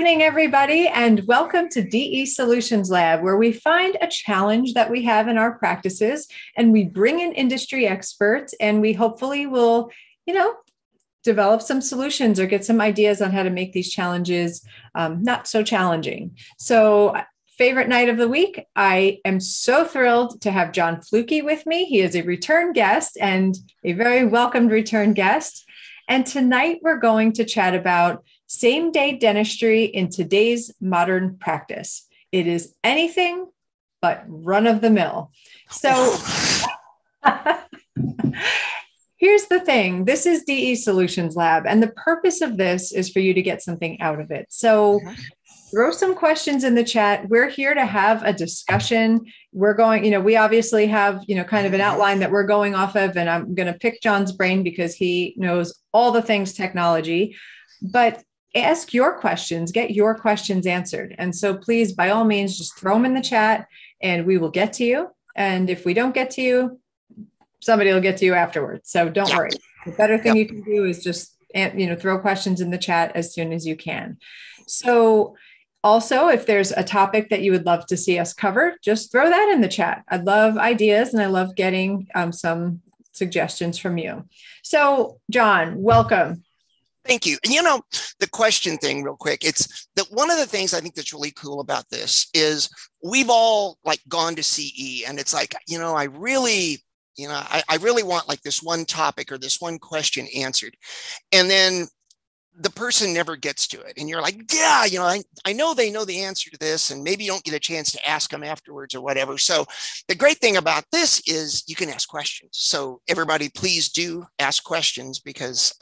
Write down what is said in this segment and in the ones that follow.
evening, everybody, and welcome to DE Solutions Lab, where we find a challenge that we have in our practices and we bring in industry experts and we hopefully will, develop some solutions or get some ideas on how to make these challenges not so challenging. So, favorite night of the week, I am so thrilled to have John Flucke with me. He is a return guest and a very welcomed return guest. And tonight we're going to chat about same-day dentistry in today's modern practice. It is anything but run-of-the-mill. So here's the thing. This is DE Solutions Lab, and the purpose of this is for you to get something out of it. So throw some questions in the chat. We're here to have a discussion. We're going, we obviously have, kind of an outline that we're going off of, and I'm going to pick John's brain because he knows all the things technology, but ask your questions, get your questions answered. And so please, by all means, just throw them in the chat and we will get to you. And if we don't get to you, somebody will get to you afterwards. So don't worry. The better thing you can do is just, throw questions in the chat as soon as you can. So also, if there's a topic that you would love to see us cover, just throw that in the chat. I love ideas and I love getting some suggestions from you. So John, welcome. Thank you. And the question thing real quick, it's that one of the things I think that's really cool about this is we've all gone to CE and it's I really want this one topic or this one question answered. And then the person never gets to it. And you're like, I know they know the answer to this, and maybe you don't get a chance to ask them afterwards or whatever. So the great thing about this is you can ask questions. So everybody, please do ask questions because,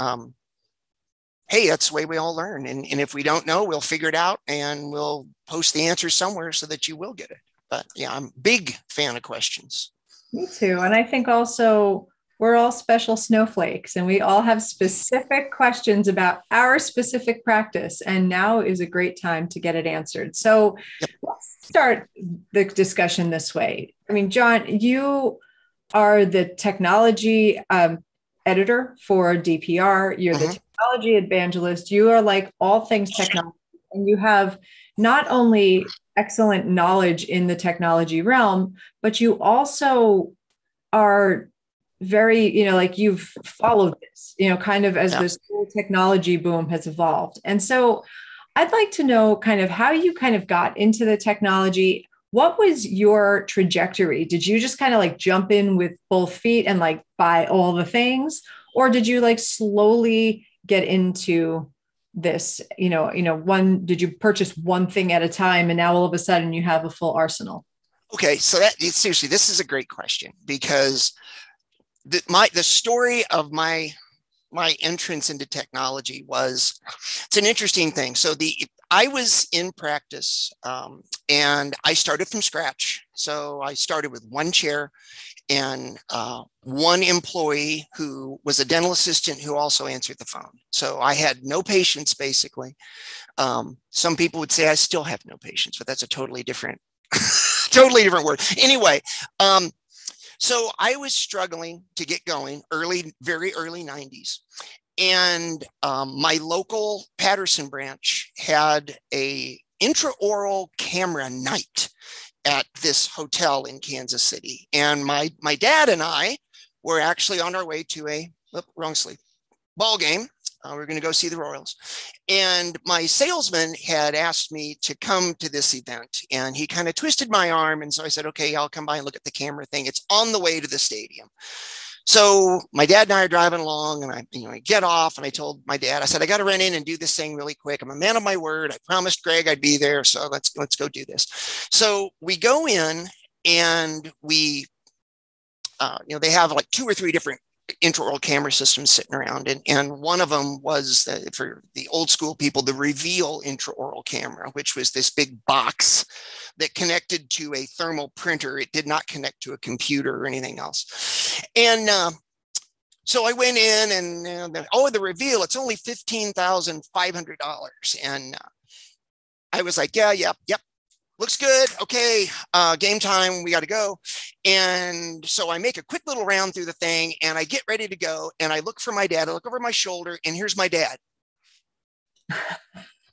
hey, that's the way we all learn. And if we don't know, we'll figure it out and we'll post the answer somewhere so that you will get it. But yeah, I'm a big fan of questions. Me too. And I think also we're all special snowflakes and we all have specific questions about our specific practice. And now is a great time to get it answered. So let's start the discussion this way. I mean, John, you are the technology editor for DPR. You're the Technology Evangelist. You are all things technology. And you have not only excellent knowledge in the technology realm, but you also are very, you've followed this, kind of as this whole technology boom has evolved. And so I'd like to know kind of how you kind of got into the technology. What was your trajectory? Did you just kind of jump in with both feet and buy all the things? Or did you slowly get into this, did you purchase one thing at a time and now all of a sudden you have a full arsenal? Okay. So seriously, this is a great question because the story of my entrance into technology it's an interesting thing. So I was in practice and I started from scratch. So I started with one chair and one employee who was a dental assistant who also answered the phone. So I had no patients, basically. Some people would say I still have no patients, but that's a totally different word. Anyway, so I was struggling to get going very early 90s. And my local Patterson branch had a intraoral camera night at this hotel in Kansas City. And my dad and I were actually on our way to ball game. We're going to go see the Royals. And my salesman had asked me to come to this event and he kind of twisted my arm. And so I said, okay, I'll come by and look at the camera thing. It's on the way to the stadium. So my dad and I are driving along and I get off and I told my dad, I said, I got to run in and do this thing really quick. I'm a man of my word. I promised Greg I'd be there. So let's go do this. So we go in and we, they have two or three different intraoral camera systems sitting around. And one of them was, for the old school people, the Reveal intraoral camera, which was this big box that connected to a thermal printer. It did not connect to a computer or anything else. And so I went in and, the Reveal, it's only $15,500. And I was like, yep. Looks good. Okay. Game time. We got to go. And so I make a quick little round through the thing and I get ready to go. And I look for my dad. I look over my shoulder and here's my dad.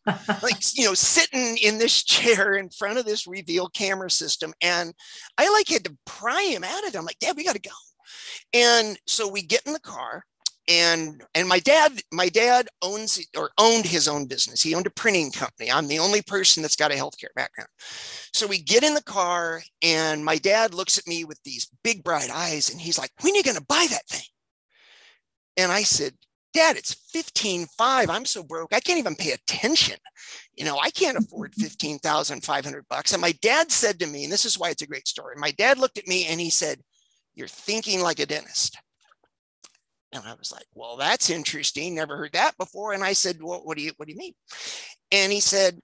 like, sitting in this chair in front of this reveal camera system. And I like had to pry him out of it. I'm like, Dad, we got to go. And so we get in the car, and my dad owned his own business. He owned a printing company. I'm the only person that's got a healthcare background. So we get in the car, and my dad looks at me with these big bright eyes, and he's like, when are you going to buy that thing? And I said, Dad, it's 15.5. I'm so broke, I can't even pay attention. I can't afford $15,500. And my dad said to me, and this is why it's a great story. My dad looked at me and he said, you're thinking like a dentist. And I was like, well, that's interesting. Never heard that before. And I said, well, what do you mean? And he said,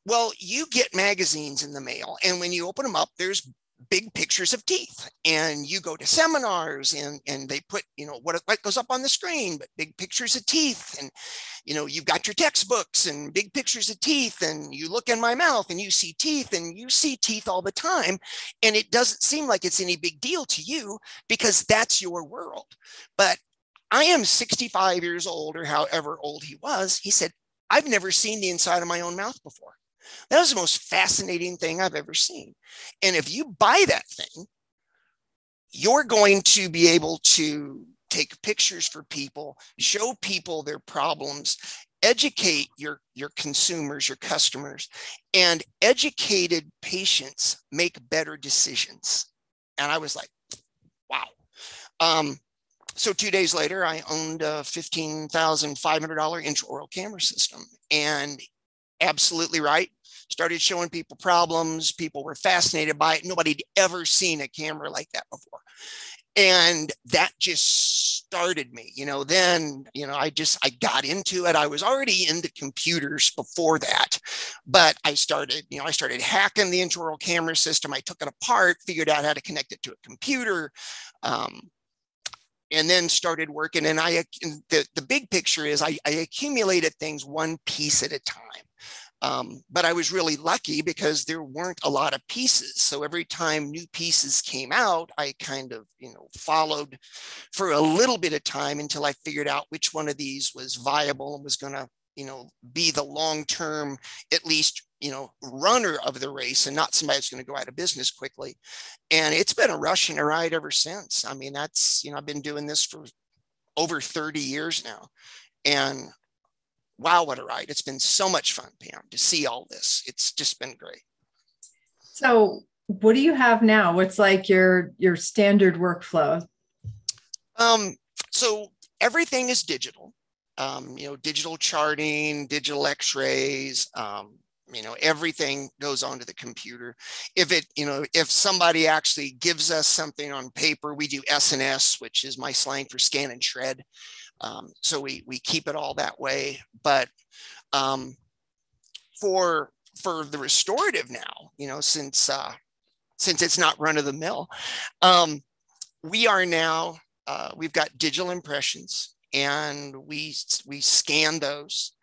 well, you get magazines in the mail, and when you open them up, there's big pictures of teeth, and you go to seminars and they put, what goes up on the screen, but big pictures of teeth. And, you've got your textbooks and big pictures of teeth, and you look in my mouth and you see teeth, and you see teeth all the time. And it doesn't seem like it's any big deal to you because that's your world. But I am 65 years old, or however old he was. He said, I've never seen the inside of my own mouth before. That was the most fascinating thing I've ever seen. And if you buy that thing, you're going to be able to take pictures for people, show people their problems, educate your consumers, your customers, and educated patients make better decisions. And I was like, wow. So 2 days later, I owned a $15,500 intraoral camera system. And absolutely right. Started showing people problems. People were fascinated by it. Nobody had ever seen a camera like that before. And that just started me, then, I got into it. I was already into computers before that, but I started hacking the intraoral camera system. I took it apart, figured out how to connect it to a computer. And then started working. And the big picture is I accumulated things one piece at a time. But I was really lucky because there weren't a lot of pieces. So every time new pieces came out, I kind of, followed for a little bit of time until I figured out which one of these was viable and was going to, be the long-term, at least, runner of the race, and not somebody that's going to go out of business quickly. And it's been a rush and a ride ever since. I mean, that's, I've been doing this for over 30 years now. And wow, what a ride. It's been so much fun, Pam, to see all this. It's just been great. So what do you have now? What's like your standard workflow? So everything is digital, digital charting, digital x-rays, everything goes onto the computer. If somebody actually gives us something on paper, we do S&S, which is my slang for scan and shred. So we keep it all that way. But for the restorative now, since it's not run of the mill, we are now, we've got digital impressions, and we scan those,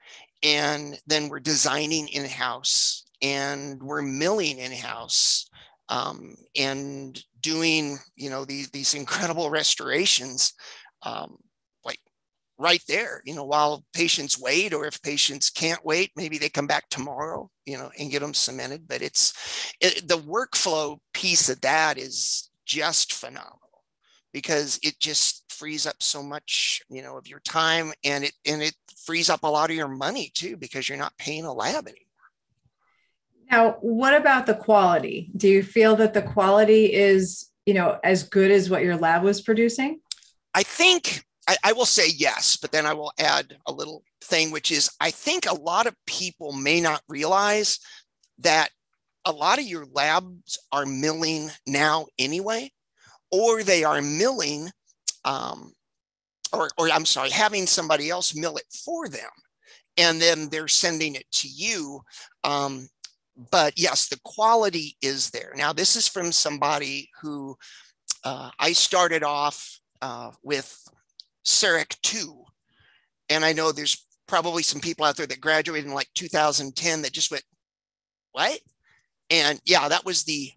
and then we're designing in-house, and we're milling in-house, and doing, these incredible restorations, like right there, while patients wait, or if patients can't wait, maybe they come back tomorrow, and get them cemented. But the workflow piece of that is just phenomenal, because it just frees up so much, of your time, and it frees up a lot of your money too, because you're not paying a lab anymore. Now, what about the quality? Do you feel that the quality is, as good as what your lab was producing? I think I will say yes, but then I will add a little thing, which is I think a lot of people may not realize that a lot of your labs are milling now anyway, or they are milling, or I'm sorry, having somebody else mill it for them, and then they're sending it to you. But yes, the quality is there. Now, this is from somebody who I started off with CEREC 2. And I know there's probably some people out there that graduated in like 2010 that just went, what? And yeah, that was the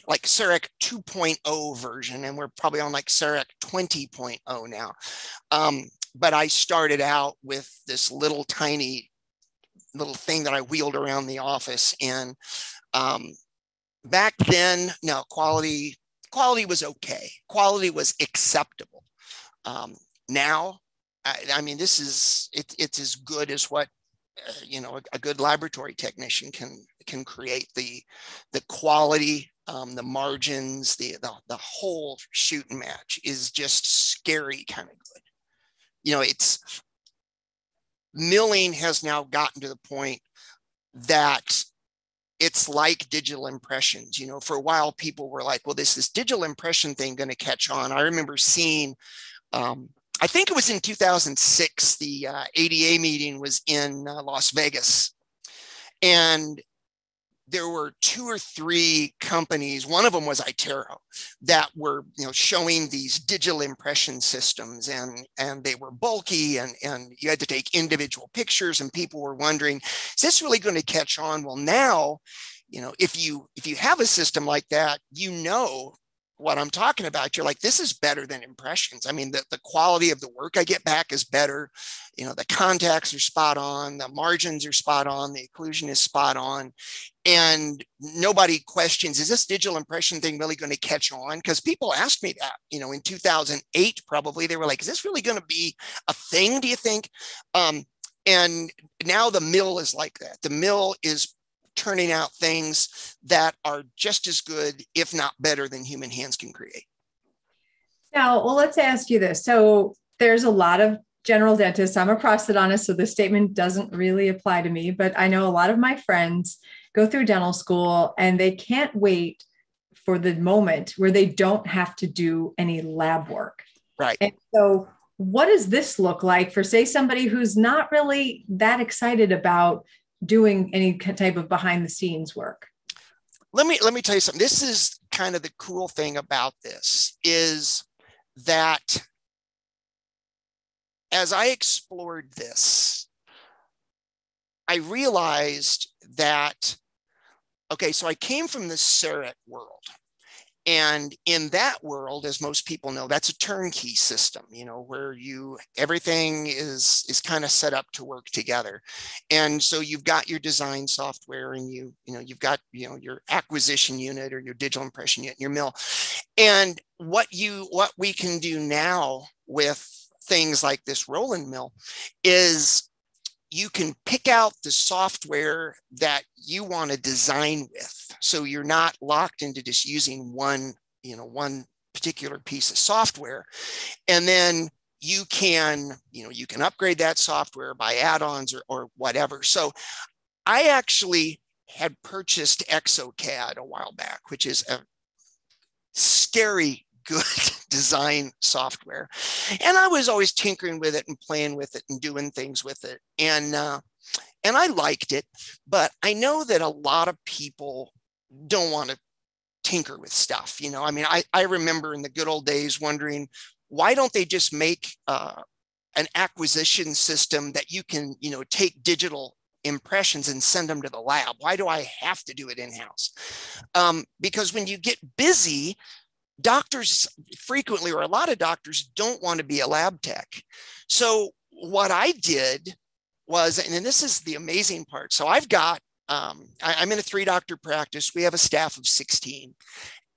like CEREC 2.0 version. And we're probably on like CEREC 20.0 now. But I started out with this little tiny little thing that I wheeled around the office. And back then, no, quality was okay. Quality was acceptable. Now, I mean, it's as good as what a good laboratory technician can create. The quality, the margins, the whole shoot and match is just scary kind of good. It's milling has now gotten to the point that it's like digital impressions. For a while, people were like, well, this digital impression thing going to catch on. I remember seeing, I think it was in 2006, the ADA meeting was in Las Vegas. And there were 2 or 3 companies, one of them was Itero, that were showing these digital impression systems, and they were bulky, and you had to take individual pictures, and people were wondering, is this really going to catch on? Well, now, if you have a system like that, what I'm talking about. You're like, this is better than impressions. I mean, the quality of the work I get back is better. The contacts are spot on, the margins are spot on, the occlusion is spot on. And nobody questions, is this digital impression thing really going to catch on? Because people asked me that, in 2008, probably. They were like, is this really going to be a thing, do you think? And now the mill is like that. The mill is turning out things that are just as good, if not better, than human hands can create. Now, well, let's ask you this. So there's a lot of general dentists. I'm a prosthodontist, so this statement doesn't really apply to me, but I know a lot of my friends go through dental school and they can't wait for the moment where they don't have to do any lab work. Right. And so what does this look like for, say, somebody who's not really that excited about doing any type of behind the scenes work? Let me tell you something. This is kind of the cool thing about this, is that as I explored this, I realized that, okay, so I came from the CERET world. And in that world, as most people know, that's a turnkey system, where everything is kind of set up to work together. And so you've got your design software, and you've got, your acquisition unit or your digital impression unit, your mill. And what we can do now with things like this Roland mill is you can pick out the software that you want to design with. So you're not locked into just using one particular piece of software. And then you can upgrade that software by add-ons or whatever. So I actually had purchased ExoCAD a while back, which is a scary good design software. And I was always tinkering with it and playing with it and doing things with it. And I liked it, but I know that a lot of people don't want to tinker with stuff. I mean, I remember in the good old days wondering, why don't they just make an acquisition system that you can, take digital impressions and send them to the lab? Why do I have to do it in-house? Because when you get busy, doctors frequently, or a lot of doctors, don't want to be a lab tech. So what I did was, and this is the amazing part. So I've got, I'm in a 3-doctor practice. We have a staff of 16.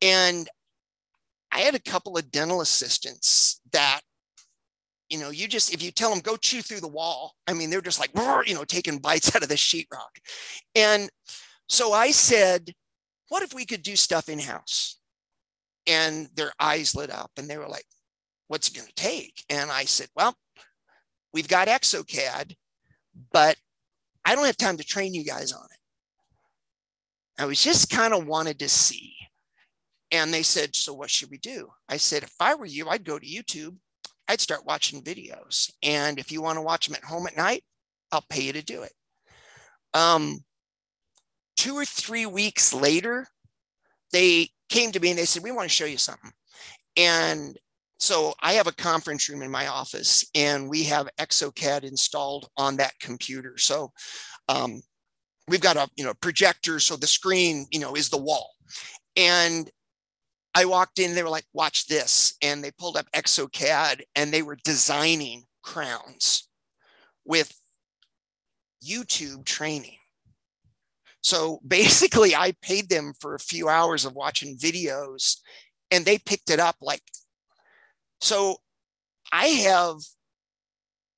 And I had a couple of dental assistants that, if you tell them, go chew through the wall, I mean, they're just like, taking bites out of the sheetrock. And so I said, what if we could do stuff in-house? And their eyes lit up and they were like, what's it going to take? And I said, well, we've got ExoCAD, but I don't have time to train you guys on it. I was just kind of wanted to see. And they said, so what should we do? I said, if I were you, I'd go to YouTube. I'd start watching videos. And if you want to watch them at home at night, I'll pay you to do it. 2 or 3 weeks later, they came to me and they said, we want to show you something. And so I have a conference room in my office and we have ExoCAD installed on that computer. So we've got a projector. So the screen, is the wall. And I walked in, they were like, watch this. And they pulled up ExoCAD and they were designing crowns with YouTube training. So basically, I paid them for a few hours of watching videos, and they picked it up like, so I have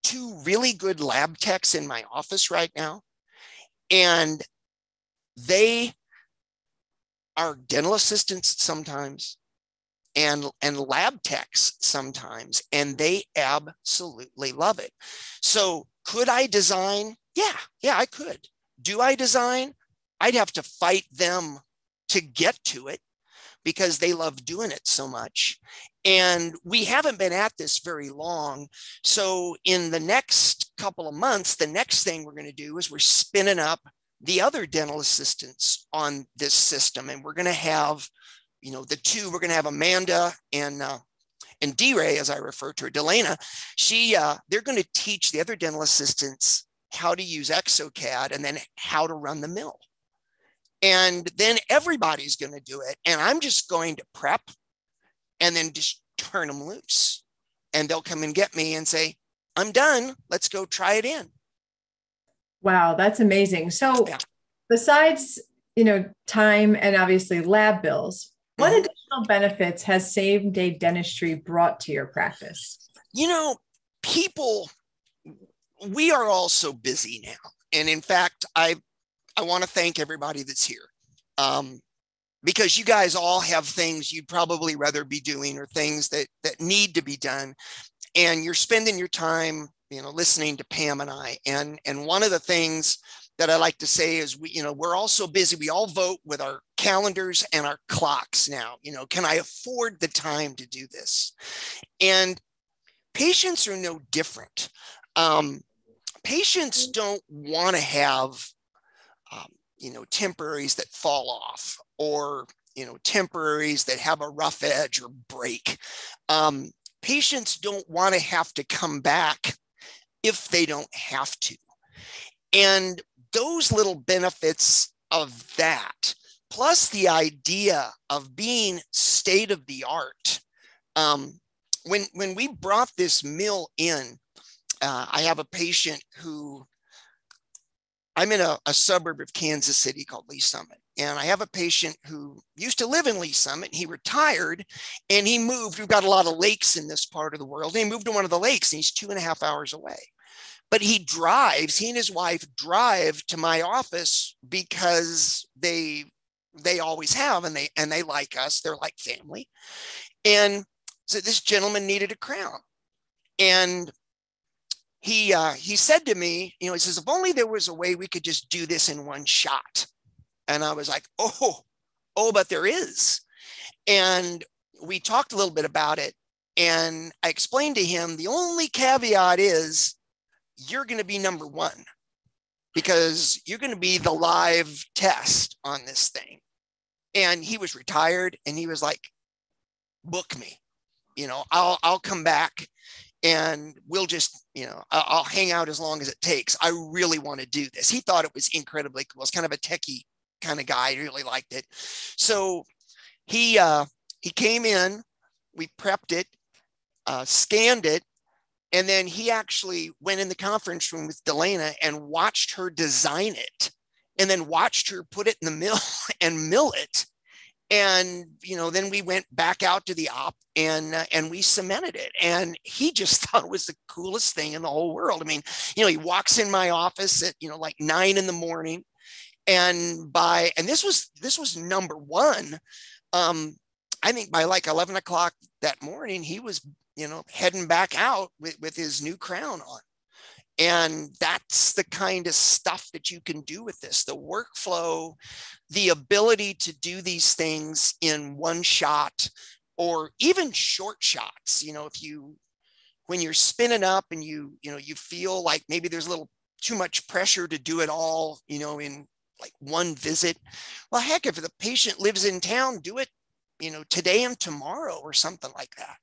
two really good lab techs in my office right now, and they are dental assistants sometimes and lab techs sometimes, and they absolutely love it. So could I design? Yeah, I could. Do I design? I'd have to fight them to get to it because they love doing it so much. And we haven't been at this very long. So in the next couple of months, the next thing we're going to do is we're spinning up the other dental assistants on this system. And we're going to have, the two, we're going to have Amanda and D-Ray, as I refer to her, Delana. They're going to teach the other dental assistants how to use ExoCAD and then how to run the mill. And then everybody's going to do it. And I'm just going to prep and then just turn them loose. And they'll come and get me and say, I'm done. Let's go try it in. Wow, that's amazing. So besides, time and obviously lab bills, what additional benefits has same-day dentistry brought to your practice? People, we are all so busy now. And in fact, I want to thank everybody that's here, because you guys all have things you'd probably rather be doing or things that need to be done. And you're spending your time, listening to Pam and I. And one of the things that I like to say is we're all so busy. We all vote with our calendars and our clocks now. Can I afford the time to do this? And patients are no different. Patients don't want to have temporaries that fall off or, temporaries that have a rough edge or break. Patients don't want to have to come back if they don't have to. And those little benefits of that, plus the idea of being state of the art. When we brought this mill in, I have a patient who, I'm in a suburb of Kansas City called Lee Summit. And I have a patient who used to live in Lee Summit. He retired and he moved. We've got a lot of lakes in this part of the world. And he moved to one of the lakes and he's 2.5 hours away. But he and his wife drive to my office because they always have, and they like us. They're like family. And so this gentleman needed a crown. And he said to me, he says, if only there was a way we could just do this in one shot. And I was like, oh, but there is. And we talked a little bit about it. And I explained to him, the only caveat is you're going to be number one because you're going to be the live test on this thing. And he was retired and he was like, book me, I'll come back. And we'll just, I'll hang out as long as it takes. I really want to do this. He thought it was incredibly cool. It's kind of a techie kind of guy. He really liked it. So he came in, we prepped it, scanned it. And then he actually went in the conference room with Delana and watched her design it and then watched her put it in the mill and mill it. And, then we went back out to the op and we cemented it. And he just thought it was the coolest thing in the whole world. I mean, he walks in my office at, like 9 a.m. And this was number one. I think by like 11 o'clock that morning, he was, heading back out with his new crown on. And that's the kind of stuff that you can do with this, the workflow, the ability to do these things in one shot or even short shots. When you're spinning up and you feel like maybe there's a little too much pressure to do it all, in like one visit. Well, heck, if the patient lives in town, do it, today and tomorrow or something like that,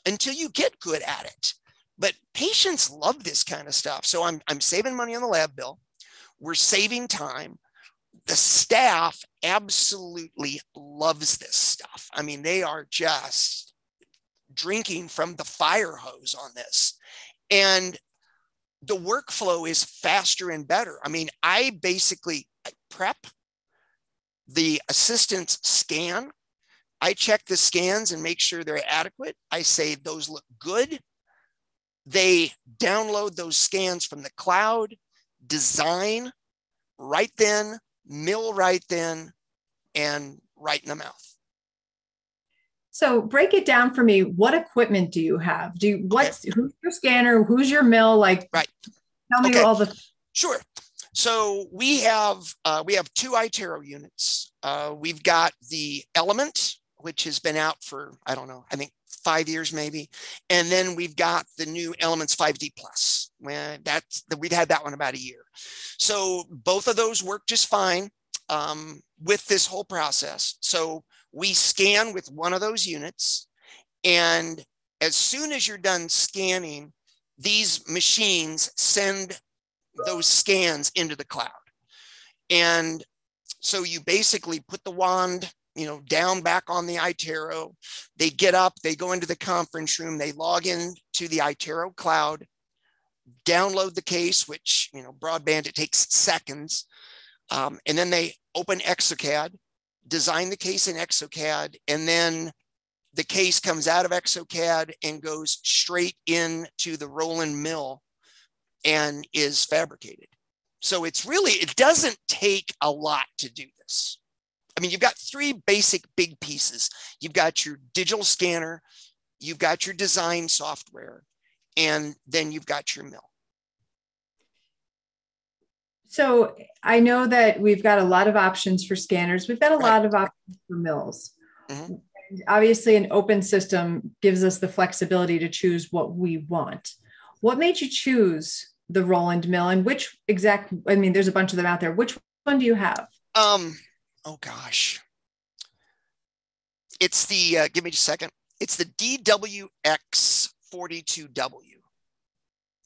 until you get good at it. But patients love this kind of stuff. So I'm saving money on the lab bill. We're saving time. The staff absolutely loves this stuff. I mean, they are just drinking from the fire hose on this. And the workflow is faster and better. I mean, I prep, the assistants scan, I check the scans and make sure they're adequate. I say those look good. They download those scans from the cloud, design right then, mill right then, and right in the mouth. So break it down for me. What equipment do you have? Who's your scanner? Who's your mill? Like, right. Tell me all the. Sure. So we have 2 iTero units. We've got the Element, which has been out for, I don't know, I think 5 years maybe. And then we've got the new Elements 5D Plus. We've had that one about a year. So both of those work just fine with this whole process. So we scan with one of those units. And as soon as you're done scanning, these machines send those scans into the cloud. And so you basically put the wand, down back on the iTero. They get up, they go into the conference room, they log in to the iTero cloud, download the case, which, broadband, it takes seconds. And then they open exocad, design the case in exocad, and then the case comes out of exocad and goes straight into the Roland mill and is fabricated. So it doesn't take a lot to do this. I mean, you've got 3 basic big pieces. You've got your digital scanner, you've got your design software, and then you've got your mill. So I know that we've got a lot of options for scanners. We've got a lot of options for mills. Mm-hmm. Obviously, an open system gives us the flexibility to choose what we want. What made you choose the Roland mill, and there's a bunch of them out there. Which one do you have? Oh gosh. It's the, give me just a second. It's the DWX42W.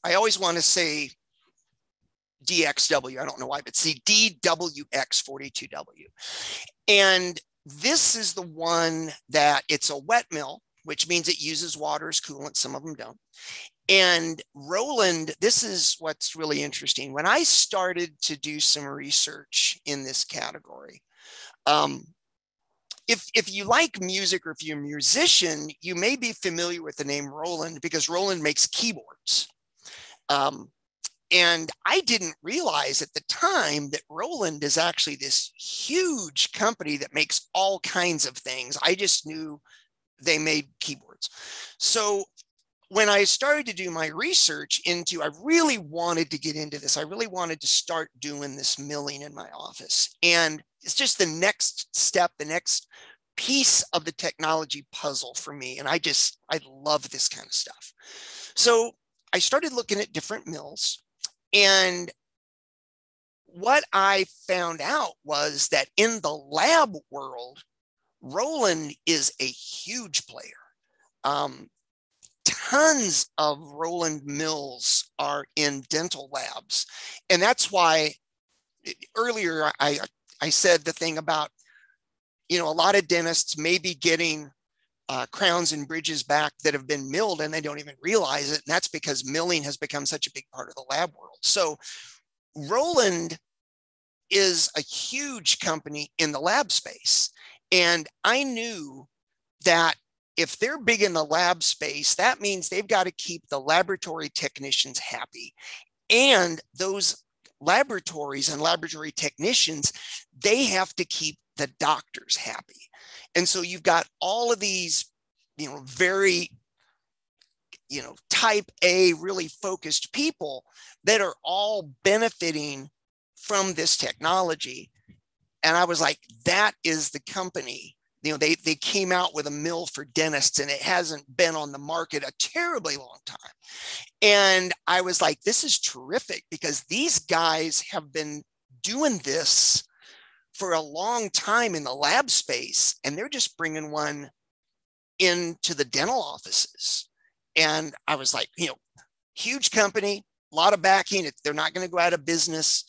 I always want to say DXW. I don't know why, but it's the DWX42W. And this is the one that it's a wet mill, which means it uses water as coolant. Some of them don't. And Roland, this is what's really interesting. When I started to do some research in this category, if you like music or if you're a musician, you may be familiar with the name Roland because Roland makes keyboards. And I didn't realize at the time that Roland is actually this huge company that makes all kinds of things. I just knew they made keyboards. So when I started to do my research I really wanted to get into this. I really wanted to start doing this milling in my office. And it's just the next step, the next piece of the technology puzzle for me. And I love this kind of stuff. So I started looking at different mills. And what I found out was that in the lab world, Roland is a huge player. Tons of Roland mills are in dental labs. And that's why earlier I said the thing about, a lot of dentists may be getting crowns and bridges back that have been milled and they don't even realize it. And that's because milling has become such a big part of the lab world. So Roland is a huge company in the lab space. And I knew that if they're big in the lab space, that means they've got to keep the laboratory technicians happy. And those laboratories and laboratory technicians, they have to keep the doctors happy. And so you've got all of these, very, type A, really focused people that are all benefiting from this technology. And I was like, that is the company. They came out with a mill for dentists and it hasn't been on the market a terribly long time. And I was like, this is terrific because these guys have been doing this for a long time in the lab space and they're just bringing one into the dental offices. And I was like, huge company, a lot of backing. They're not going to go out of business.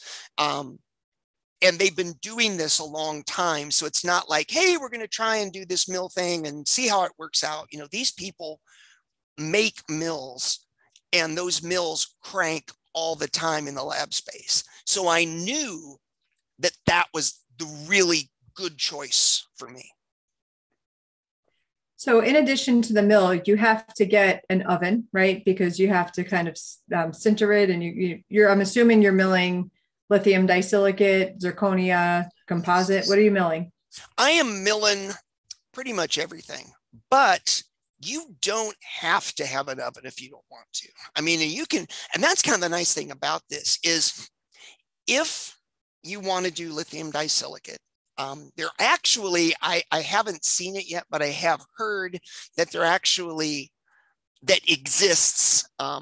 And they've been doing this a long time. So it's not like, hey, we're going to try and do this mill thing and see how it works out. These people make mills and those mills crank all the time in the lab space. So I knew that that was the really good choice for me. So in addition to the mill, you have to get an oven, right? Because you have to kind of sinter it, and you're, I'm assuming you're milling lithium disilicate, zirconia, composite. What are you milling? I am milling pretty much everything, but you don't have to have an oven if you don't want to. I mean, you can, and that's kind of the nice thing about this is if you want to do lithium disilicate, they're actually, I haven't seen it yet, but I have heard that they're actually, that exists, I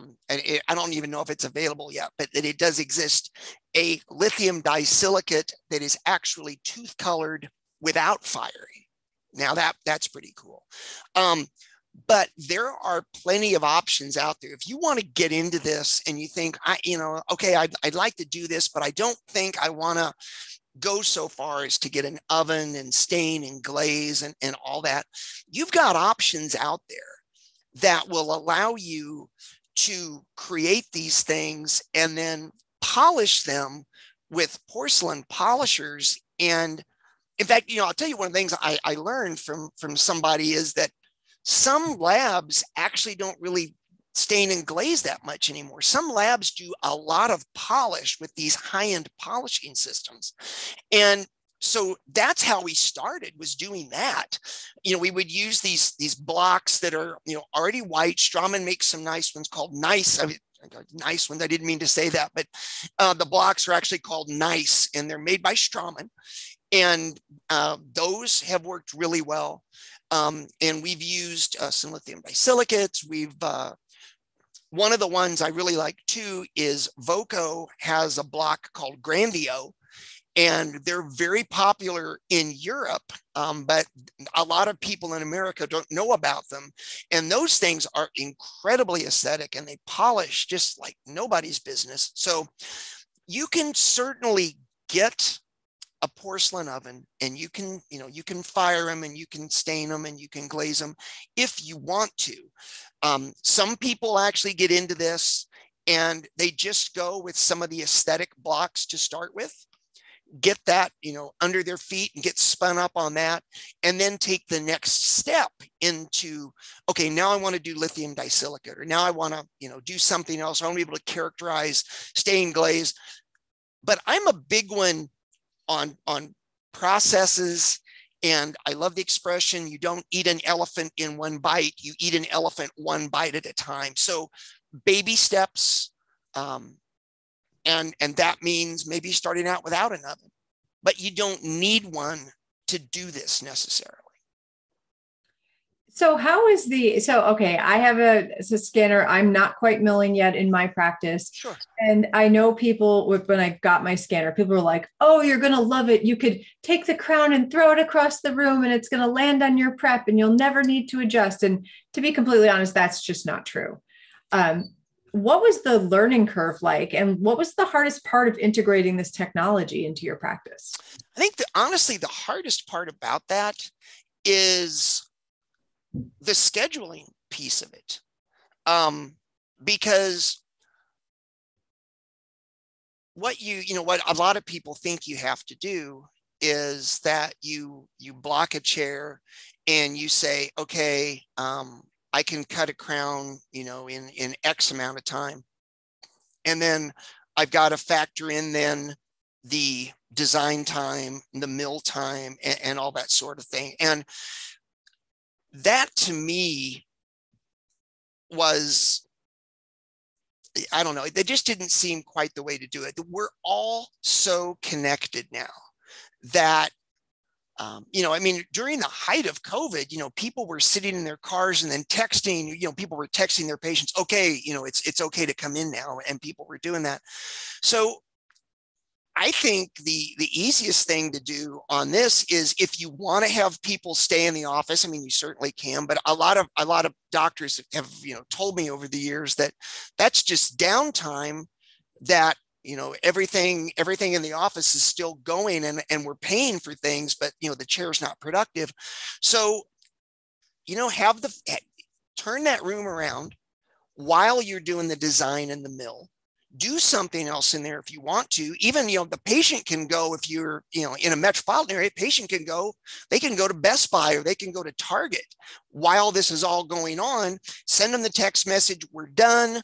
don't even know if it's available yet, but that it does exist, a lithium disilicate that is actually tooth colored without firing. Now that's pretty cool. But there are plenty of options out there. If you want to get into this and you think, okay, I'd like to do this, but I don't think I want to go so far as to get an oven and stain and glaze and all that, you've got options out there that will allow you to create these things and then polish them with porcelain polishers. And in fact, I'll tell you one of the things I learned from somebody is that some labs actually don't really stain and glaze that much anymore. Some labs do a lot of polish with these high-end polishing systems. And so that's how we started, was doing that. We would use these blocks that are, already white. Straumann makes some nice ones called nice. Nice ones. I didn't mean to say that, but the blocks are actually called nice, and they're made by Straumann. And those have worked really well. And we've used some lithium disilicates. One of the ones I really like too is Voco has a block called Grandio, and they're very popular in Europe, but a lot of people in America don't know about them. And those things are incredibly aesthetic, and they polish just like nobody's business. So you can certainly get a porcelain oven, and you can fire them, and you can stain them, and you can glaze them if you want to. Some people actually get into this and they just go with some of the aesthetic blocks to start with, get that, under their feet and get spun up on that, and then take the next step into, okay, now I want to do lithium disilicate, or now I want to, do something else. I want to be able to characterize, stain, glaze. But I'm a big one on processes. And I love the expression, you don't eat an elephant in one bite, you eat an elephant one bite at a time. So baby steps, and that means maybe starting out without an oven, but you don't need one to do this necessarily. So okay, I have a scanner. I'm not quite milling yet in my practice. Sure. And I know people, when I got my scanner, people were like, oh, you're going to love it. You could take the crown and throw it across the room, and it's going to land on your prep, and you'll never need to adjust. And to be completely honest, that's just not true. What was the learning curve like? And what was the hardest part of integrating this technology into your practice? I think honestly, the hardest part about that is the scheduling piece of it, because what what a lot of people think you have to do is that you block a chair and you say, okay, I can cut a crown, in X amount of time, and then I've got to factor in then the design time, the mill time, and all that sort of thing. And that to me was, I don't know, it just didn't seem quite the way to do it. We're all so connected now that, during the height of COVID, people were sitting in their cars and then texting, people were texting their patients, okay, it's okay to come in now. And people were doing that. So I think the easiest thing to do on this is, if you want to have people stay in the office, you certainly can, but a lot of doctors have, told me over the years that that's just downtime, that, everything in the office is still going, and we're paying for things, but, the chair's not productive. So, turn that room around while you're doing the design in the mill. do something else in there if you want to. Even, the patient can go, if you're, in a metropolitan area, patient can go, they can go to Best Buy or they can go to Target while this is all going on. Send them the text message, we're done.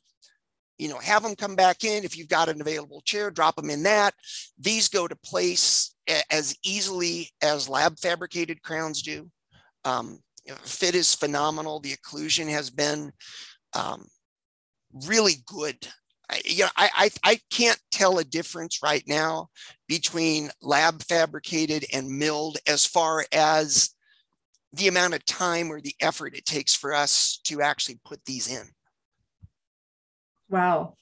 Have them come back in. If you've got an available chair, drop them in that. These go to place as easily as lab fabricated crowns do. Fit is phenomenal. The occlusion has been really good. I can't tell a difference right now between lab fabricated and milled as far as the amount of time or the effort it takes for us to actually put these in. Wow.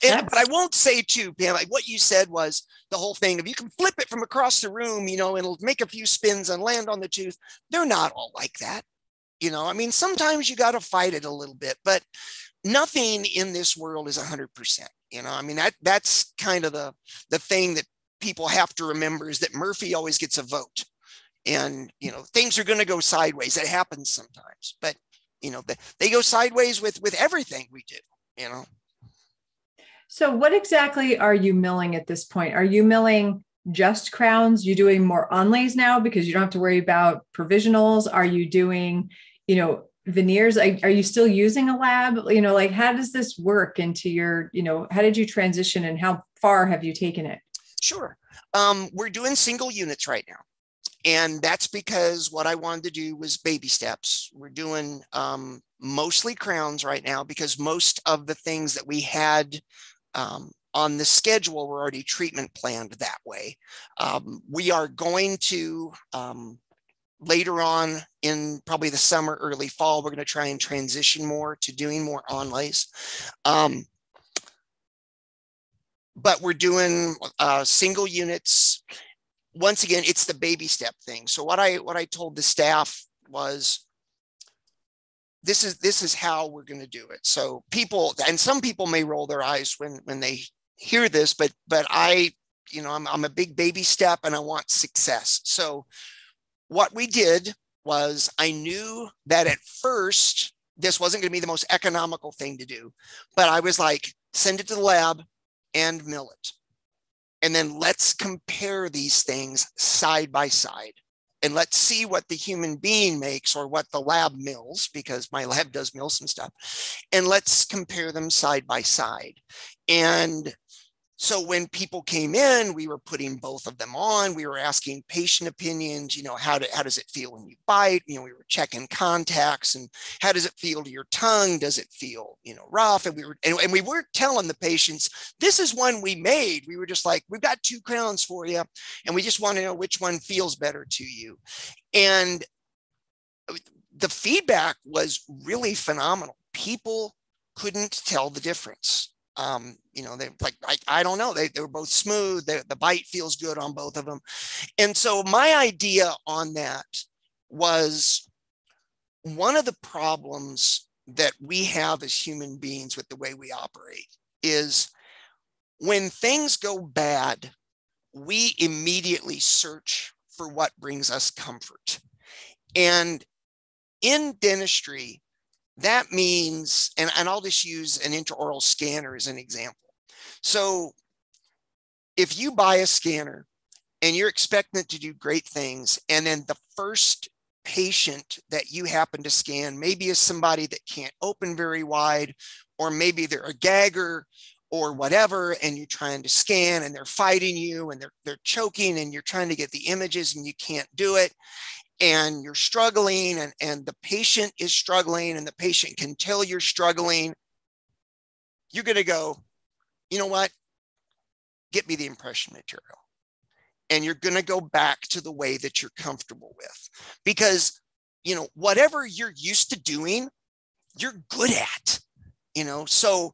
But I won't say too, Pam, like what you said was the whole thing of you can flip it from across the room, and it'll make a few spins and land on the tooth. They're not all like that. Sometimes you got to fight it a little bit, but nothing in this world is 100%. That's kind of the thing that people have to remember, is that Murphy always gets a vote, and, things are going to go sideways. That happens sometimes, but, they go sideways with everything we do, So what exactly are you milling at this point? Are you milling just crowns? You doing more onlays now because you don't have to worry about provisionals? Are you doing, veneers? Are you still using a lab? How does this work into your, how did you transition and how far have you taken it? Sure. We're doing single units right now. And that's because what I wanted to do was baby steps. We're doing mostly crowns right now because most of the things that we had on the schedule were already treatment planned that way. We are going to, later on in probably the summer, early fall, we're going to try and transition more to doing more onlays. But we're doing single units. Once again, it's the baby step thing. So what I told the staff was, this is how we're going to do it. So some people may roll their eyes when they hear this, but I'm a big baby step and I want success. So what we did was, I knew that at first this wasn't going to be the most economical thing to do, but I was like, send it to the lab and mill it. And then let's compare these things side by side. And let's see what the human being makes or what the lab mills, because my lab does mill some stuff. And let's compare them side by side. And so when people came in, we were putting both of them on. We were asking patient opinions, how does it feel when you bite? We were checking contacts, and how does it feel to your tongue? Does it feel, rough? And we weren't telling the patients, this is one we made. We were just like, we've got 2 crowns for you, and we just want to know which one feels better to you. And the feedback was really phenomenal. People couldn't tell the difference. They like, I don't know. They were both smooth. The bite feels good on both of them. And so my idea on that was, one of the problems that we have as human beings with the way we operate is, when things go bad, we immediately search for what brings us comfort. And in dentistry, that means, and I'll just use an intraoral scanner as an example. So if you buy a scanner and you're expecting it to do great things, and then the first patient that you happen to scan maybe is somebody that can't open very wide, or maybe they're a gagger or whatever, and you're trying to scan and they're fighting you and they're choking, and you're trying to get the images and you can't do it. And you're struggling, and the patient is struggling, and the patient can tell you're struggling, you're going to go, you know what? Get me the impression material. And you're going to go back to the way that you're comfortable with, because, whatever you're used to doing, you're good at, So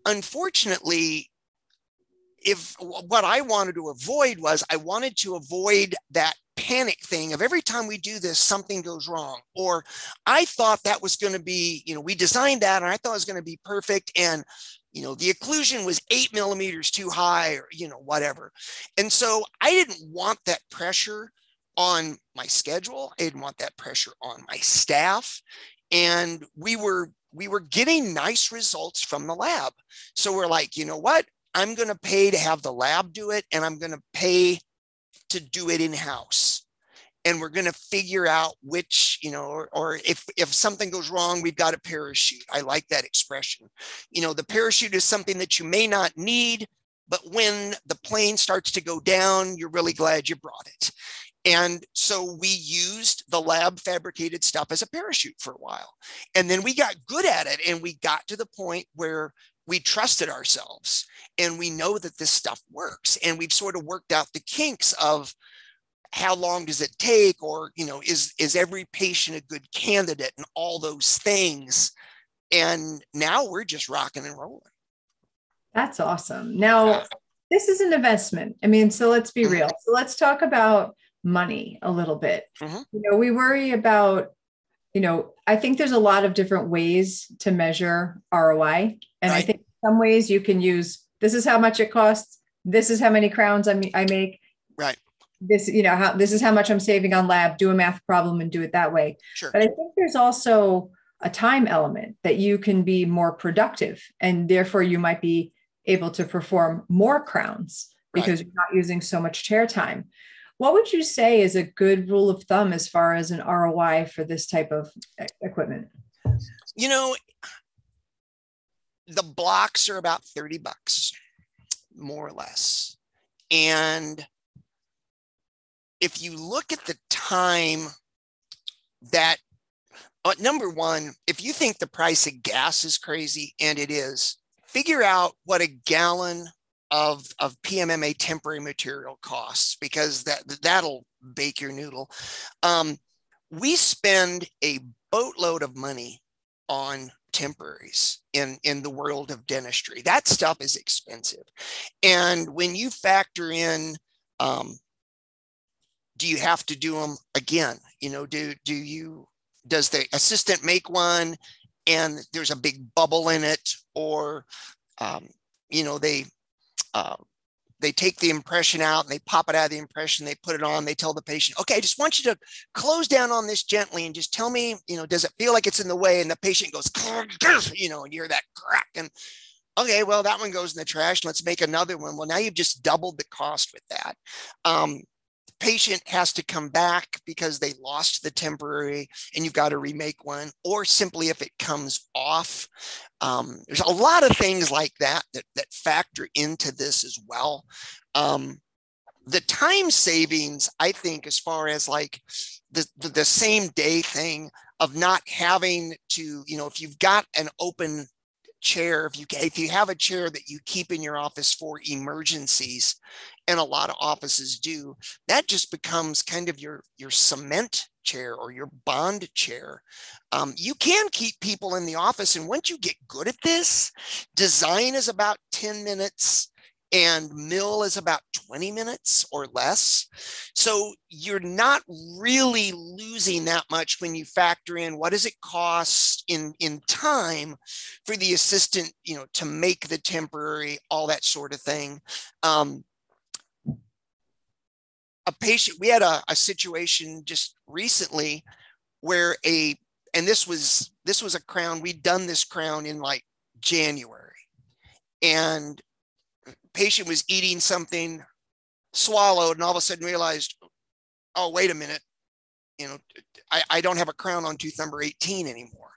unfortunately, if what I wanted to avoid was, I wanted to avoid that panic thing of every time we do this, something goes wrong. Or I thought that was going to be, we designed that and I thought it was going to be perfect. And, the occlusion was 8 millimeters too high, or, whatever. And so I didn't want that pressure on my schedule. I didn't want that pressure on my staff. And we were we were getting nice results from the lab. So we're like, you know what? I'm going to pay to have the lab do it, and I'm going to pay to do it in-house. And we're going to figure out which, or if something goes wrong, we've got a parachute. I like that expression. The parachute is something that you may not need, but when the plane starts to go down, you're really glad you brought it. And so we used the lab fabricated stuff as a parachute for a while. And then we got good at it, and we got to the point where we trusted ourselves and we know that this stuff works. And we've sort of worked out the kinks of how long does it take, or, is every patient a good candidate, and all those things. And now we're just rocking and rolling. That's awesome. Now, this is an investment. I mean, so let's be real. So let's talk about money a little bit. We worry about, I think there's a lot of different ways to measure ROI. And I think some ways you can use, this is how much it costs. This is how many crowns I make. Right. This, this is how much I'm saving on lab, do a math problem and do it that way. Sure. But I think there's also a time element that you can be more productive, and therefore you might be able to perform more crowns because you're not using so much chair time. What would you say is a good rule of thumb as far as an ROI for this type of equipment? The blocks are about $30, more or less. And if you look at the time that, number one, if you think the price of gas is crazy, and it is, figure out what a gallon of PMMA temporary material costs, because that'll bake your noodle. We spend a boatload of money on temporaries in the world of dentistry. That stuff is expensive. And when you factor in, do you have to do them again? Does the assistant make one and there's a big bubble in it, or they take the impression out and they pop it out of the impression, they put it on, they tell the patient, okay, I just want you to close down on this gently and just tell me, does it feel like it's in the way? And the patient goes, and you hear that crack, and okay, well, that one goes in the trash. Let's make another one. Well, now you've just doubled the cost with that. The patient has to come back because they lost the temporary and you've got to remake one, or simply if it comes off. There's a lot of things like that factor into this as well. The time savings, I think, as far as like the same day thing of not having to, if you've got an open chair, if you have a chair that you keep in your office for emergencies, and a lot of offices do, that just becomes kind of your cement chair or your bond chair. You can keep people in the office, and once you get good at this, design is about 10 minutes and mill is about 20 minutes or less. So you're not really losing that much when you factor in what does it cost in time for the assistant, to make the temporary, all that sort of thing. A patient, we had a situation just recently where and this was a crown, we'd done this crown in like January, and patient was eating something, swallowed, and all of a sudden realized, oh, wait a minute, I don't have a crown on tooth number 18 anymore.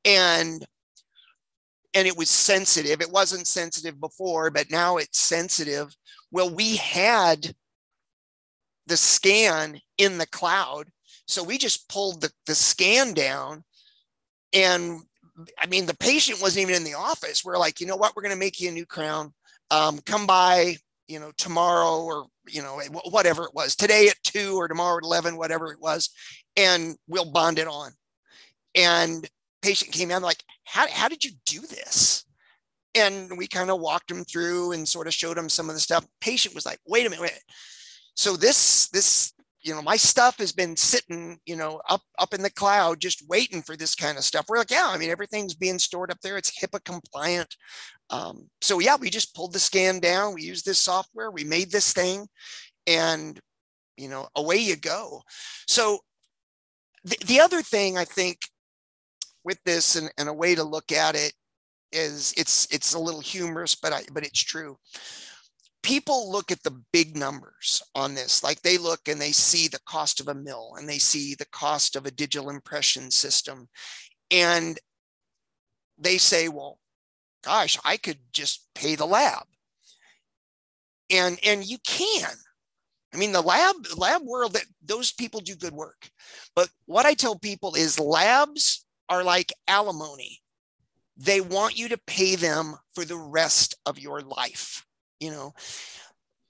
And it was sensitive. It wasn't sensitive before, but now it's sensitive. Well, we had the scan in the cloud. So we just pulled the scan down, and I mean, the patient wasn't even in the office. We're like, you know what, we're going to make you a new crown. Come by, tomorrow, or, whatever it was, today at 2 or tomorrow at 11, whatever it was, and we'll bond it on. And patient came down like, how did you do this? And we kind of walked him through and sort of showed him some of the stuff. Patient was like, wait a minute. So this, my stuff has been sitting, up in the cloud, just waiting for this kind of stuff. We're like, yeah, I mean, everything's being stored up there. It's HIPAA compliant. So yeah, we just pulled the scan down. We used this software. We made this thing, and, away you go. So the other thing I think with this, and a way to look at it is it's a little humorous, but it's true. People look at the big numbers on this. Like they look and they see the cost of a mill and they see the cost of a digital impression system. And they say, well, gosh, I could just pay the lab. And you can. I mean, the lab world, that those people do good work. But what I tell people is labs are like alimony. They want you to pay them for the rest of your life. You know,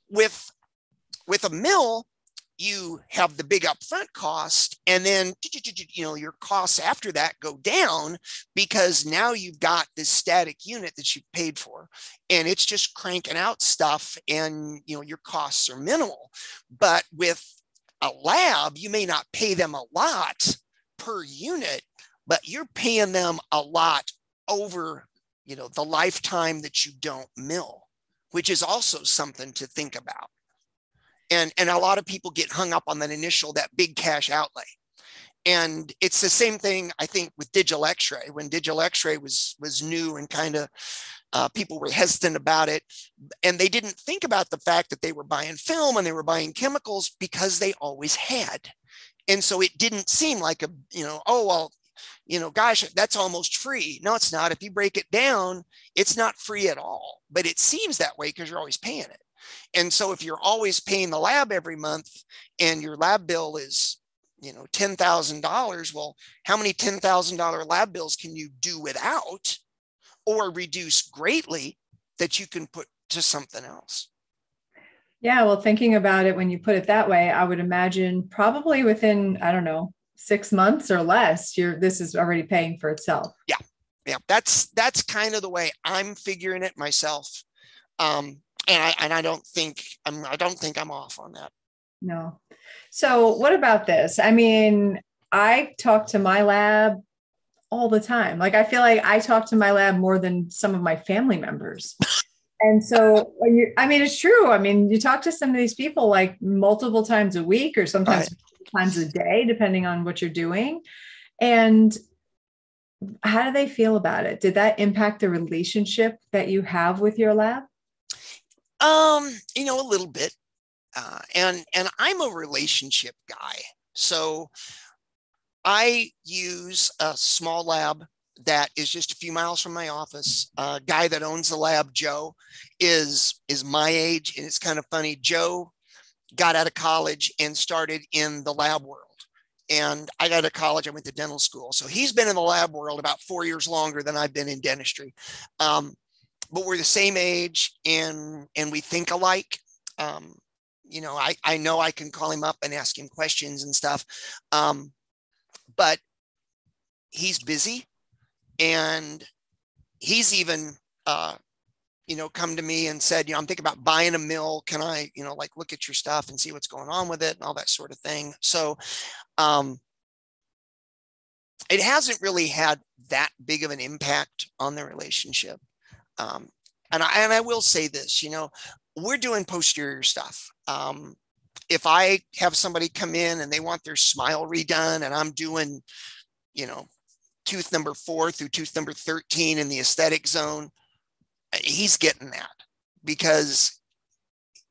with a mill, you have the big upfront cost, and then your costs after that go down because now you've got this static unit that you've paid for, and it's just cranking out stuff, and your costs are minimal. But with a lab, you may not pay them a lot per unit, but you're paying them a lot over the lifetime that you don't mill, which is also something to think about. And a lot of people get hung up on that big cash outlay. And it's the same thing, I think, with digital x-ray. When digital x-ray was new and kind of people were hesitant about it, and they didn't think about the fact that they were buying film and they were buying chemicals because they always had. And so it didn't seem like gosh, that's almost free. No, it's not. If you break it down, it's not free at all, but it seems that way because you're always paying it. And so if you're always paying the lab every month and your lab bill is, $10,000, well, how many $10,000 lab bills can you do without or reduce greatly that you can put to something else? Yeah, well, thinking about it, when you put it that way, I would imagine probably within, 6 months or less, this is already paying for itself. Yeah. That's kind of the way I'm figuring it myself. And I don't think I'm off on that. No. So what about this? I mean, I talk to my lab all the time. Like, I feel like I talk to my lab more than some of my family members. And so it's true. I mean, you talk to some of these people like multiple times a week or sometimes times a day, depending on what you're doing. And how do they feel about it? Did that impact the relationship that you have with your lab? A little bit. And I'm a relationship guy. So I use a small lab that is just a few miles from my office. A guy that owns the lab, Joe, is my age. And it's kind of funny. Joe got out of college and started in the lab world. And I got out of college, I went to dental school. So he's been in the lab world about 4 years longer than I've been in dentistry. But we're the same age and we think alike. I know I can call him up and ask him questions and stuff. But he's busy, and he's even, come to me and said, I'm thinking about buying a mill. Can I, look at your stuff and see what's going on with it and all that sort of thing. So it hasn't really had that big of an impact on the relationship. And I will say this, we're doing posterior stuff. If I have somebody come in and they want their smile redone and I'm doing, tooth number 4 through tooth number 13 in the aesthetic zone, he's getting that because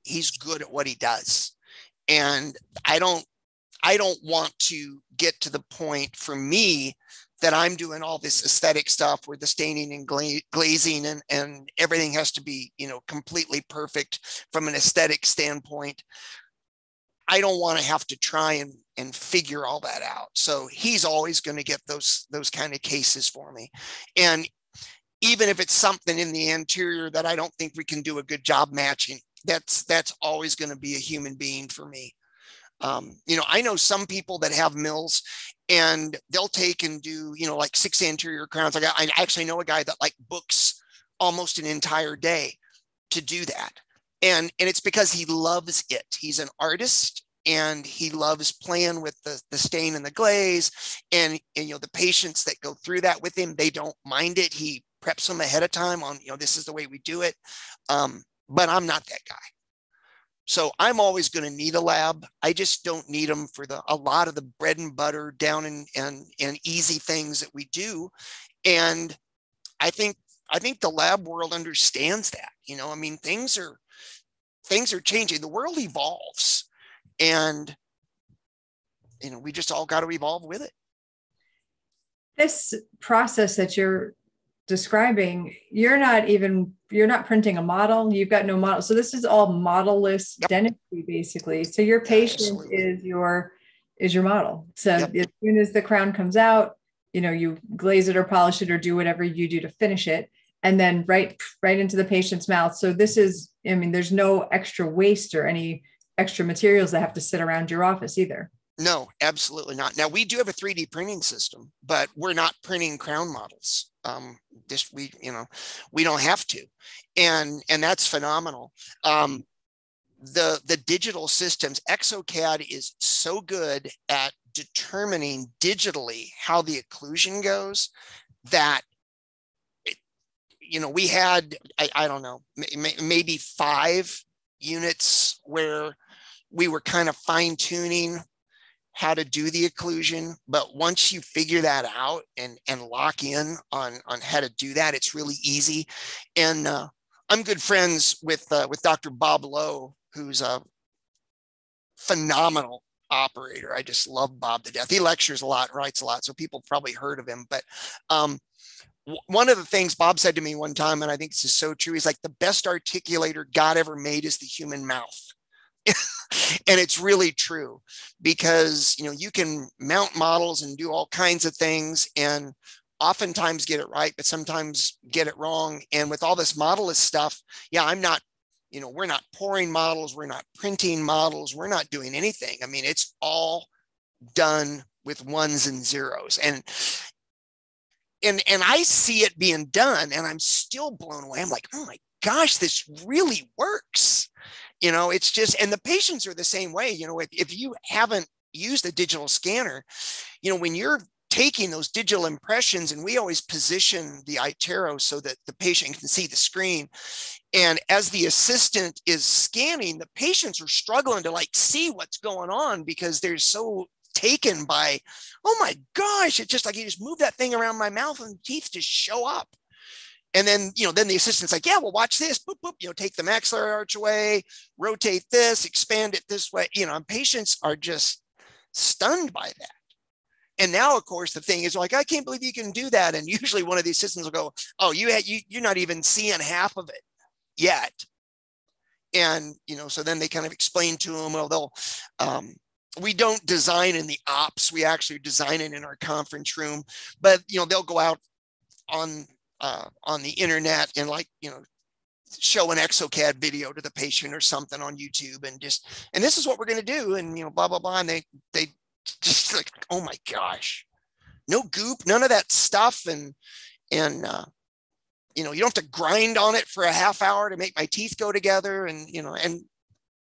he's good at what he does. And I don't want to get to the point for me that I'm doing all this aesthetic stuff where the staining and glazing and everything has to be, completely perfect from an aesthetic standpoint. I don't want to have to try and figure all that out. So he's always going to get those kind of cases for me. And even if it's something in the anterior that I don't think we can do a good job matching, that's always going to be a human being for me. I know some people that have mills and they'll take and do, like 6 anterior crowns. I actually know a guy that books almost an entire day to do that. And it's because he loves it. He's an artist and he loves playing with the stain and the glaze. And the patients that go through that with him, they don't mind it. He preps them ahead of time on, this is the way we do it. But I'm not that guy. So I'm always going to need a lab. I just don't need them for a lot of the bread and butter down and easy things that we do. And I think the lab world understands that. I mean, things are changing. The world evolves, and we just all got to evolve with it. This process that you're describing, you're not printing a model. You've got no model. So this is all model-less dentistry, basically. So your patient is your model. So as soon as the crown comes out, you glaze it or polish it or do whatever you do to finish it, and then right into the patient's mouth. So this is, there's no extra waste or any extra materials that have to sit around your office either. No, absolutely not. Now, we do have a 3D printing system, but we're not printing crown models. We don't have to, and that's phenomenal. The digital systems, exocad is so good at determining digitally how the occlusion goes that we had I don't know, maybe 5 units where we were kind of fine tuning how to do the occlusion. But once you figure that out and lock in on how to do that, it's really easy. And I'm good friends with Dr. Bob Lowe, who's a phenomenal operator. I just love Bob to death. He lectures a lot, writes a lot, so people probably heard of him. But one of the things Bob said to me one time, and I think this is so true, he's like, the best articulator God ever made is the human mouth. And it's really true, because you can mount models and do all kinds of things and oftentimes get it right, but sometimes get it wrong. And with all this modelless stuff, we're not pouring models, we're not printing models, we're not doing anything. I mean, it's all done with ones and zeros. And I see it being done, and I'm still blown away. I'm like, oh my gosh, this really works. It's just, and the patients are the same way. If you haven't used a digital scanner, when you're taking those digital impressions, and we always position the iTero so that the patient can see the screen. And as the assistant is scanning, the patients are struggling to see what's going on, because they're so taken by, oh my gosh, it's just like you just move that thing around my mouth and teeth just show up. And then, then the assistant's like, yeah, well, watch this, boop, boop, take the maxillary arch away, rotate this, expand it this way. And patients are just stunned by that. And now, of course, the thing is like, I can't believe you can do that. And usually one of the assistants will go, oh, you're not even seeing half of it yet. And, so then they kind of explain to them, well, we don't design in the ops. We actually design it in our conference room, but, they'll go out on the internet and show an exocad video to the patient or something on YouTube, and this is what we're going to do. And, blah, blah, blah. And they just like, oh my gosh, no goop, none of that stuff. And you don't have to grind on it for a half hour to make my teeth go together. And, and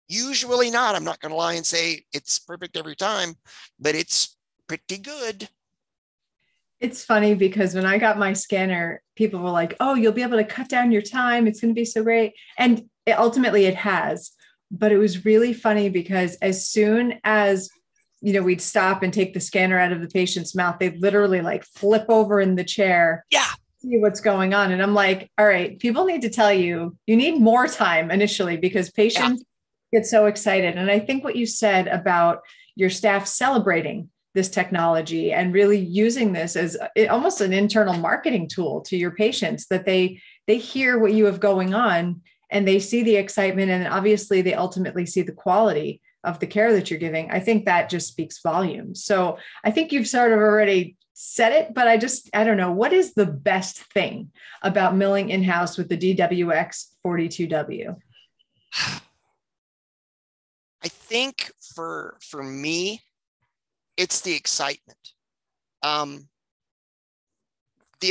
usually not, I'm not going to lie and say it's perfect every time, but it's pretty good. It's funny because when I got my scanner, people were like, oh, you'll be able to cut down your time. It's going to be so great. And ultimately it has, but it was really funny because as soon as, we'd stop and take the scanner out of the patient's mouth, they'd literally flip over in the chair. Yeah. See what's going on. And I'm like, all right, people need to tell you need more time initially, because patients get so excited. And I think what you said about your staff celebrating this technology and really using this as almost an internal marketing tool to your patients, that they hear what you have going on and they see the excitement, and obviously they ultimately see the quality of the care that you're giving. I think that just speaks volumes. So I think you've sort of already said it, but I don't know, what is the best thing about milling in-house with the DWX 42W? I think for me, it's the excitement. The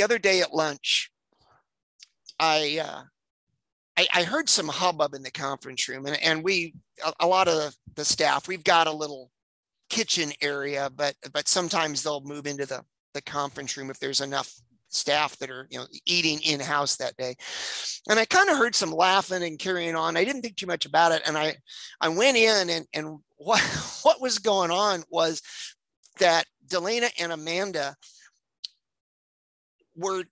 other day at lunch, I heard some hubbub in the conference room, and a lot of the staff, we've got a little kitchen area, but sometimes they'll move into the conference room if there's enough staff that are, eating in-house that day. And I kind of heard some laughing and carrying on. I didn't think too much about it. And I went in, and what was going on was that Delana and Amanda were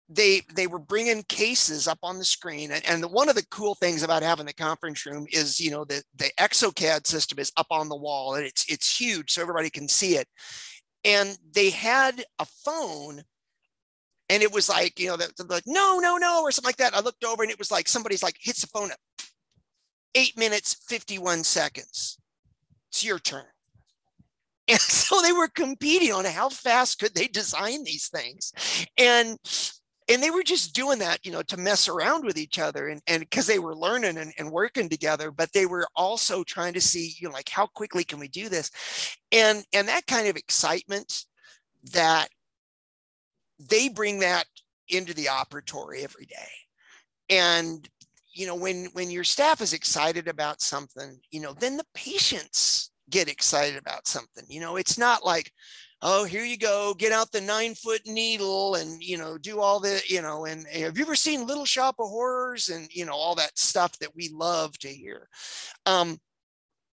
they were bringing cases up on the screen. And one of the cool things about having the conference room is, the ExoCAD system is up on the wall, and it's huge, so everybody can see it. And they had a phone, and it was like, like, no, or something like that. I looked over, and it was like, somebody's like, hits the phone up. 8 minutes, 51 seconds. It's your turn. And so they were competing on how fast could they design these things. And they were just doing that, to mess around with each other, and because they were learning and working together, but they were also trying to see, like, how quickly can we do this? And that kind of excitement, that they bring that into the operatory every day. And, when your staff is excited about something, then the patients get excited about something. It's not like, oh, here you go, get out the 9-foot needle and, do all the, and have you ever seen Little Shop of Horrors, and, all that stuff that we love to hear.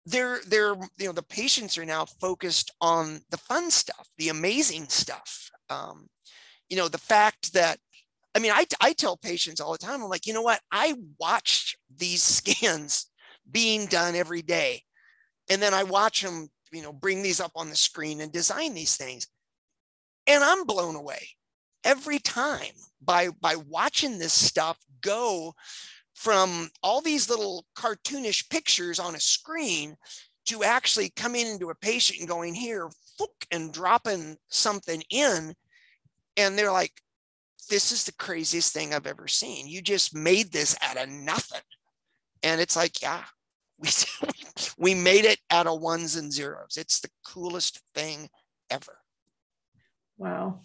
They're, the patients are now focused on the fun stuff, the amazing stuff. The fact that, I tell patients all the time, I'm like, you know what? I watched these scans being done every day. And then I watch them, bring these up on the screen and design these things. And I'm blown away every time by watching this stuff go from all these little cartoonish pictures on a screen to actually coming into a patient and going, here, and dropping something in. And they're like, this is the craziest thing I've ever seen. You just made this out of nothing. And it's like, yeah, we made it out of ones and zeros. It's the coolest thing ever. Wow.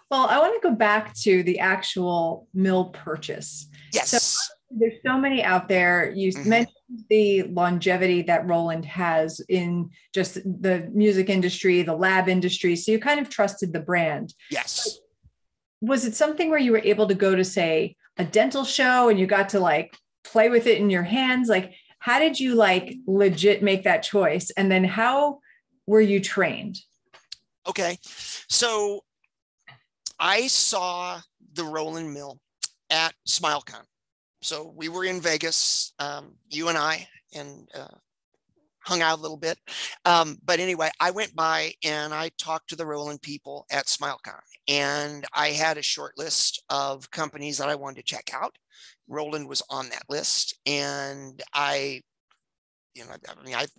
Well, I want to go back to the actual mill purchase. Yes. So there's so many out there. You mentioned the longevity that Roland has in just the music industry, the lab industry. So you kind of trusted the brand. Yes. Was it something where you were able to go to, say, a dental show and you got to like play with it in your hands? Like, how did you like legit make that choice? And then how were you trained? Okay. So I saw the Roland Mill at SmileCon. So we were in Vegas, you and I, and hung out a little bit. But anyway, I went by and I talked to the Roland people at SmileCon, and I had a short list of companies that I wanted to check out. Roland was on that list, and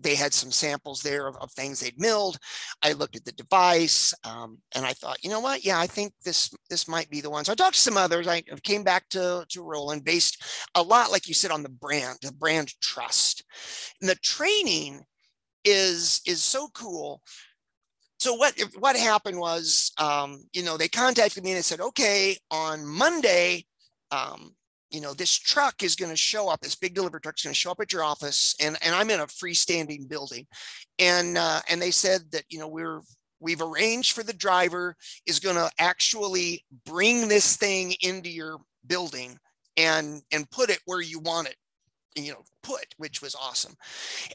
they had some samples there of things they'd milled. I looked at the device, and I thought, you know what? Yeah, I think this might be the one. So I talked to some others. I came back to Roland, based a lot, like you said, on the brand trust. And the training is so cool. So what happened was, they contacted me and they said, okay, on Monday, this truck is going to show up. This big delivery truck is going to show up at your office, and I'm in a freestanding building, and they said that we've arranged for the driver is going to actually bring this thing into your building and put it where you want it, which was awesome.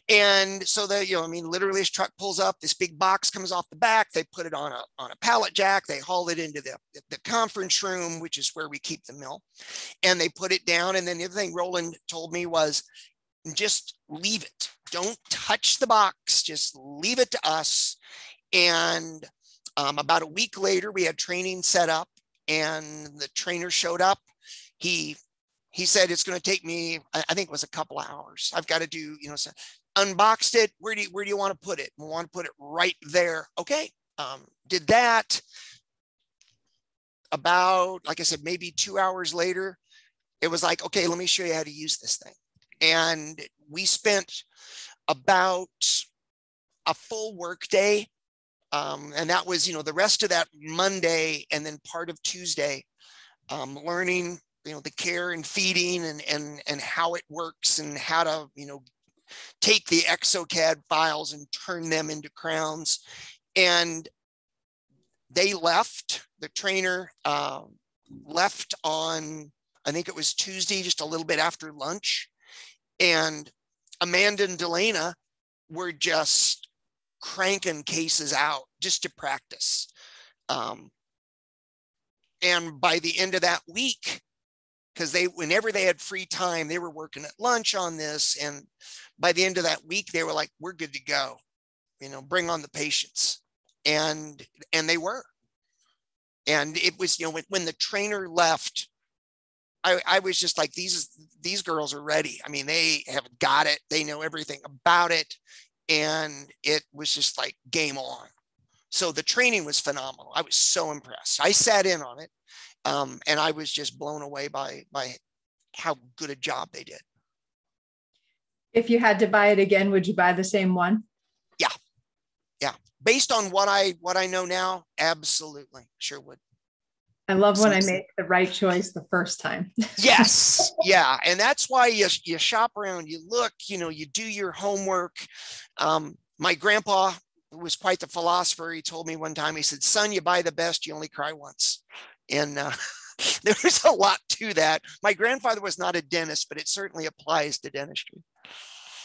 And so literally this truck pulls up, this big box comes off the back, they put it on a pallet jack, they haul it into the conference room, which is where we keep the mill, and they put it down. And then the other thing Roland told me was, just leave it. Don't touch the box, just leave it to us. And about a week later, we had training set up, and the trainer showed up. He said, it's going to take me, I think it was a couple of hours. I've got to do, so unboxed it. Where do you want to put it? We want to put it right there. Okay. Did that. About, like I said, maybe 2 hours later, it was like, okay, let me show you how to use this thing. And we spent about a full work day. And that was, the rest of that Monday and then part of Tuesday, learning the care and feeding and how it works, and how to, take the ExoCAD files and turn them into crowns. And they left, the trainer left on, I think it was Tuesday, just a little bit after lunch. And Amanda and Delana were just cranking cases out just to practice. And by the end of that week, because whenever they had free time, they were working at lunch on this. And by the end of that week, they were like, we're good to go, bring on the patients. And they were. And it was, when the trainer left, I was just like, these girls are ready. I mean, they have got it. They know everything about it. And it was just like game on. So the training was phenomenal. I was so impressed. I sat in on it. And I was just blown away by how good a job they did. If you had to buy it again, would you buy the same one? Yeah. Based on what I know now, absolutely. Sure would. I love when I make the right choice the first time. Yes. Yeah. And that's why you shop around, you look, you do your homework. My grandpa was quite the philosopher. He told me one time, he said, son, you buy the best, you only cry once. And there was a lot to that. My grandfather was not a dentist, but it certainly applies to dentistry.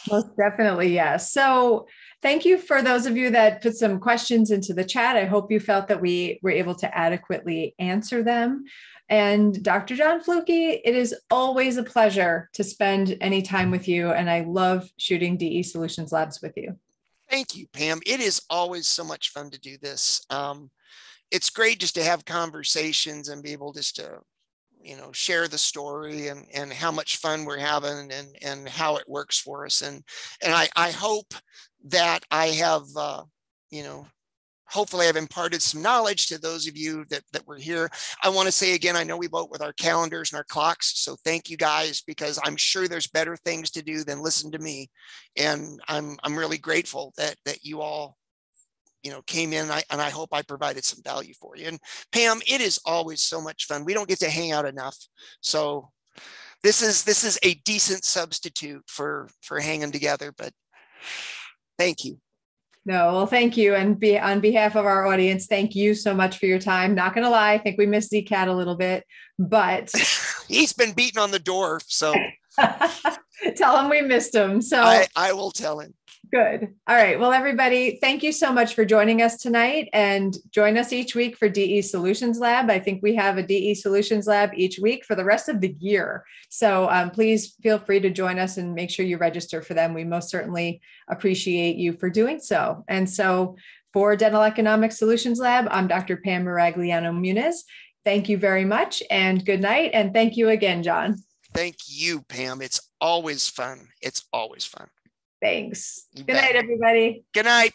Most definitely, yes. So thank you for those of you that put some questions into the chat. I hope you felt that we were able to adequately answer them. And Dr. John Flucke, it is always a pleasure to spend any time with you. And I love shooting DE Solutions Labs with you. Thank you, Pam. It is always so much fun to do this. It's great just to have conversations and be able just to, share the story and how much fun we're having and how it works for us. And I hope that I have, hopefully I've imparted some knowledge to those of you that were here. I want to say again, I know we vote with our calendars and our clocks. So thank you guys, because I'm sure there's better things to do than listen to me. And I'm really grateful that you all came in, and I hope I provided some value for you. And Pam, it is always so much fun. We don't get to hang out enough. So this is a decent substitute for hanging together, but thank you. No, well, thank you. And on behalf of our audience, thank you so much for your time. Not going to lie, I think we missed ZCAT a little bit, but he's been beating on the door. So tell him we missed him. So I will tell him. Good. All right. Well, everybody, thank you so much for joining us tonight, and join us each week for DE Solutions Lab. I think we have a DE Solutions Lab each week for the rest of the year. So please feel free to join us and make sure you register for them. We most certainly appreciate you for doing so. And so for Dental Economics Solutions Lab, I'm Dr. Pam Miragliano Muniz. Thank you very much and good night. And thank you again, John. Thank you, Pam. It's always fun. It's always fun. Thanks. Good night, everybody. Good night.